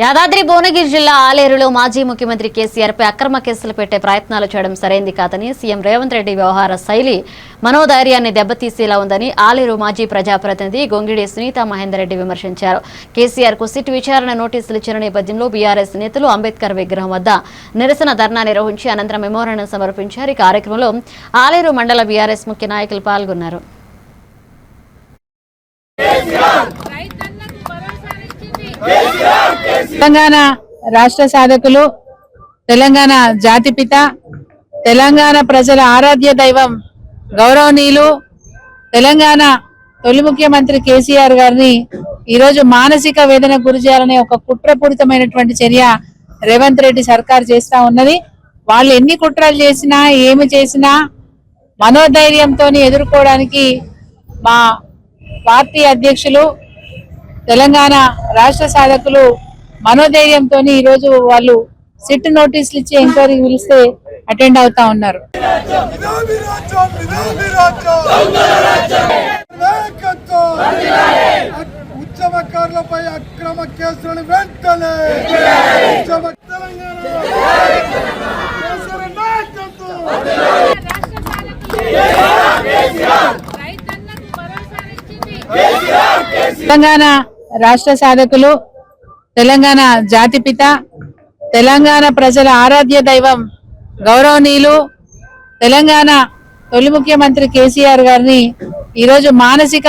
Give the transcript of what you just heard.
యాదాద్రి భువనగిరి జిల్లా ఆలేరులో మాజీ ముఖ్యమంత్రి కేసీఆర్ పై అక్రమ కేసులు పెట్టే ప్రయత్నాలు చేయడం సరైంది కాదని సీఎం రేవంత్ రెడ్డి వ్యవహార శైలి మనోధైర్యాన్ని దెబ్బతీసేలా ఉందని ఆలేరు మాజీ ప్రజాప్రతినిధి గొంగిడి సునీత మహేందర్ రెడ్డి విమర్శించారు. కేసీఆర్ కు సిట్ విచారణ నోటీసులు ఇచ్చిన నేపథ్యంలో బీఆర్ఎస్ నేతలు అంబేద్కర్ విగ్రహం వద్ద నిరసన ధర్నా నిర్వహించి అనంతరం మెమోరాండం సమర్పించారు. ఈ కార్యక్రమంలో ఆలేరు మండల బీఆర్ఎస్ ముఖ్య నాయకులు పాల్గొన్నారు. తెలంగాణ రాష్ట్ర సాధకులు, తెలంగాణ జాతిపిత, తెలంగాణ ప్రజల ఆరాధ్య దైవం, గౌరవనీయులు తెలంగాణ తొలి ముఖ్యమంత్రి కేసీఆర్ గారిని ఈరోజు మానసిక వేదన గురి చేయాలనే ఒక కుట్రపూరితమైనటువంటి చర్య రేవంత్ రెడ్డి సర్కార్ చేస్తా ఉన్నది. వాళ్ళు ఎన్ని కుట్రలు చేసినా ఏమి చేసినా మనోధైర్యంతో ఎదుర్కోవడానికి మా పార్టీ అధ్యక్షులు, తెలంగాణ రాష్ట్ర సాధకులు మనోధైర్యంతో ఈరోజు వాళ్ళు సిట్ నోటీసులు ఇచ్చి ఎంక్వైరీ పిలిస్తే అటెండ్ అవుతా ఉన్నారు. ఉద్యమకారులపై అక్రమ కేసులను వెంటనే తెలంగాణ రాష్ట్ర సాధకులు, తెలంగాణ జాతిపిత, తెలంగాణ ప్రజల ఆరాధ్య దైవం, గౌరవనీయులు తెలంగాణ తొలి ముఖ్యమంత్రి కేసీఆర్ గారిని ఈరోజు మానసిక